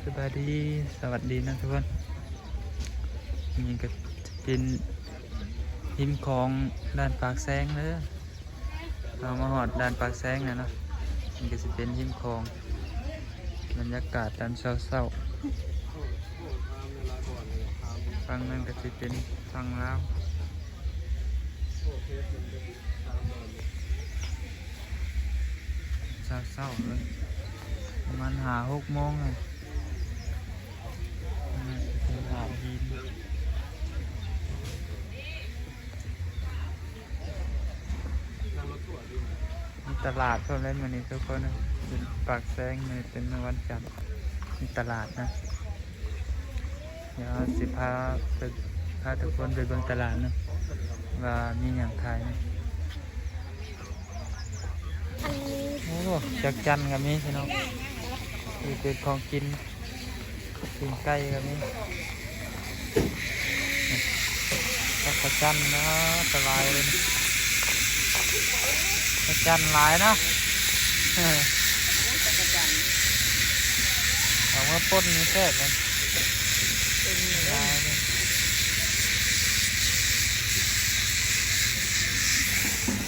สบายดีสวัสดีนะทุกคนนี่ก็เป็นหิมของด่านปากแซงเลยเรามาหอดด่านปากแซงนะเนาะนี่ก็จะเป็นหิมของบรรยากาศตอนเช้าฟังนั่นก็จะเป็นฟังลาวเช้าเลยประมาณ6 โมงเลยเป็นหาดหินมีตลาดเพิ่มเล่นวันนี้ทุกคนนะเป็นปากแซงมันเป็นวันจันทร์มีตลาดนะเดี๋ยวสิพาทุกคนไปเบิ่งตลาดนะว่ามีอย่างขายนะโอ้จักจันกับมีพี่น้องคือเป็นของกินไก่กับมีจักจันนะสบายเลยจักจันหลายนะเอามาป่นนี่แซ่บเลยลายเลย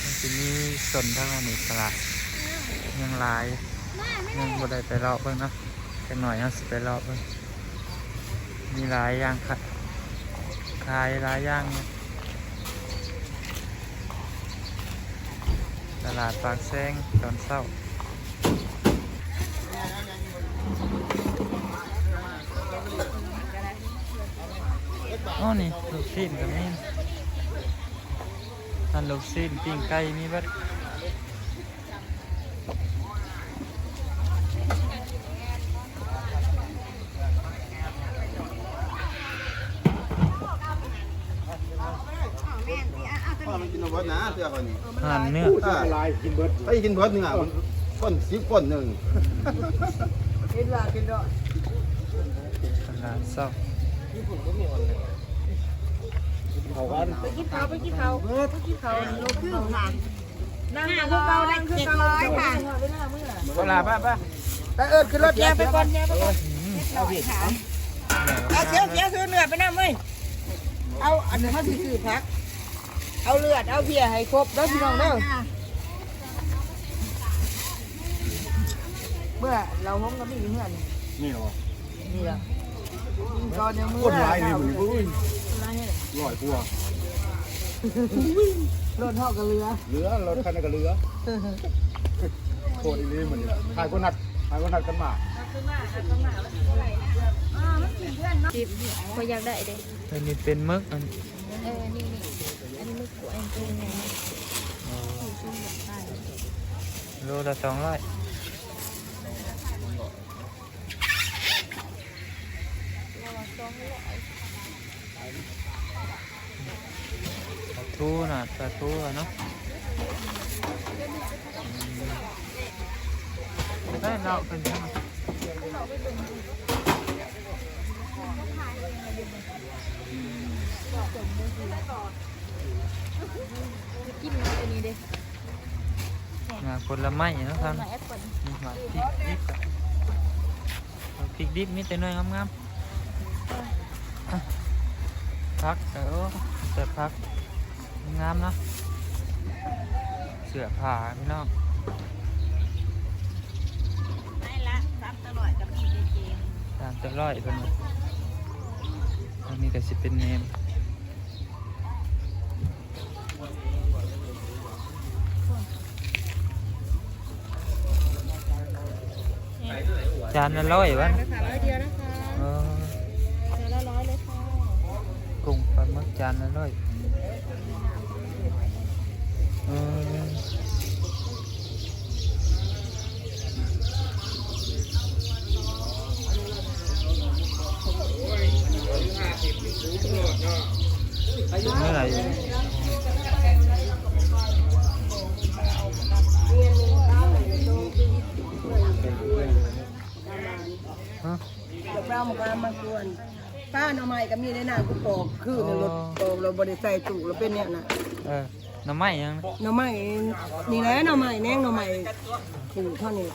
มันจะมีส่วนทางนี้ตลาดยังหลายยังบ่ได้ไปรอบเบิ่งเนาะจักหน่อยเราสิไปรอบเบิ่งมีหลายอย่างค่ะขายหลายอย่างเนี่ยตลาดปากแซงตอนเช้าอ๋อนี่ลูกชิ้นกับนี่อันลูกชิ้นปิ้งไก่มีบัดมันกินเบิดนะเสื้อคนนี้ หั่นเนื้อ ลายกินเบิดไปกินเบิดหนึ่งอ่ะคน10 คนหนึ่งกินละกินละ ตลาดเช้า เขากัน ไปกินเขาโลครึ่งค่ะนั่งคือเก่านั่งคือเก่าค่ะ เวลาป่ะไปขึ้นรถ แย่ไปก่อนเอาพี่ค่ะเอาเสียซื้อเนื้อไปน้ำเว้ยเอาอันนี้เขาซื้อพักเอาเลือดเอาเพียให้ครบแล้วพี่น้องเด้อเมื่อเราห้องก็มีเพื่อน นี่หรอ นี่แหละก่อนยังมือ คนลายนี่มันอุ้ยลอยปัว รถห่อกับเรือ เรือรถคันกับเรือโคตรดีเหมือนถ่ายคนนัดกันมา จิบพออยากได้เด้ อันนี้เป็นมึกอัน นี่อันนี้มึกหัวเองเป็นไง โลละ200ปลาทูน่ะปลาทูอะเนาะได้เราเป็นยังไง กินอันนี้เด้ งาผลไม้เนาะท่าน มาแอปเปิ้ล มีหมาพริกดิบพริกดิบมีแต่น้อยงามๆพักแต่พักงามนะเสื้อผ้าพี่น้อง ไม่ละซ้ำตลอดกับพี่เจม ตามจะร้อยเป็นอันนี้ก็สิเป็นเนมจานละ100วะ 100เดียวนะคะ เออ จานละ100เลยค่ะ กุ้งปลาหมึกจานละ100เออเมื่อไหร่ฮะ เราหมกมากวนป้าหน่อไม้ก็มีในหน้ากูปอกคือในรถปอกเราบริใส่ตู้เราเป็นเนี่ยนะ น้ำไม้ยังนะ หน่อไม้นี่แหละหน่อไม้แนงหน่อไม้ปลูกเท่านี้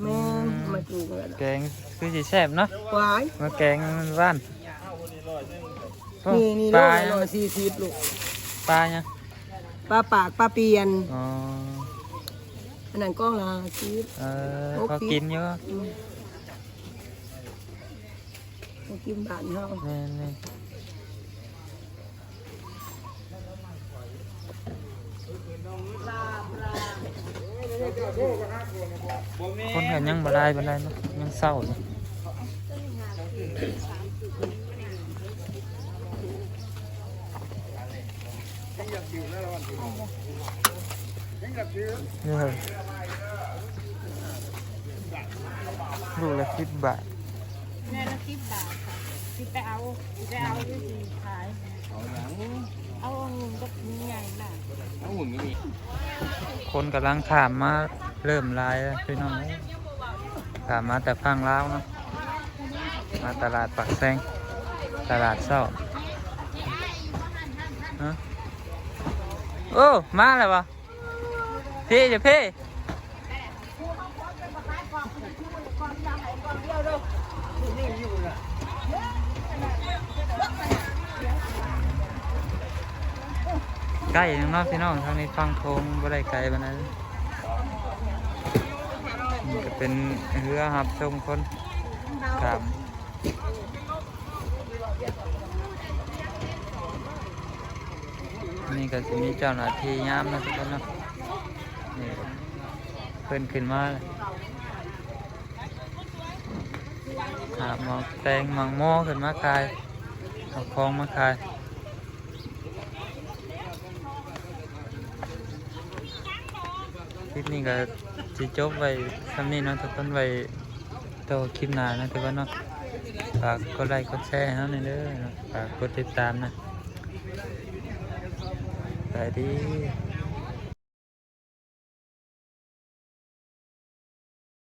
แม่ มาจูกัน แกงคือสิแซ่บเนาะ หวาย มาแกงบ้านโอ้ นี่ ป โล ลา ละ ยัง 140ลูก ปลายัง ปลาปากปลาเปียน อ๋อ อันนั้นกล้องละซีด เขากินเยอะ กินบ้านเฮา นี่คนกันยังบ่ได้บ่ได้เนาะยังเศร้าอยู่เนี่ยลูกละ10 บาท แม่ละ10 บาทค่ะสิไปเอาด้วยสิขายเอาองุ่นกับมีใหญ่น่ะ คนกำลังถามมาเริ่มลายแล้วพี่น้องเอ้ยถามมาแต่ฟังลาวเนาะมาตลาดปากแซงตลาดเศร้าฮะโอ้มาแล้ววะพี่จะพี่ใกล้ยังเนาะพี่น้องทางนี้ฟังโทงบ่ได้ไกลปานนั้นนี่ก็เป็นเรือหับชมคนครับนี่ก็จะมีเจ้าหน้าที่ยามนะทุกคนเนาะนี่เพิ่นขึ้นมาเลยหาหมอกแตงหมอกโม่ขึ้นมาขายเอาของมาขายคลิปนี้ก็จะจบไว้ทำนี้เนาะทุกคนไว้ต่อคลิปหน้านะทุกคนเนาะฝากกดไลค์กดแชร์ให้เราหน่อยเด้อเนาะฝากกดติดตามนะสวัสดี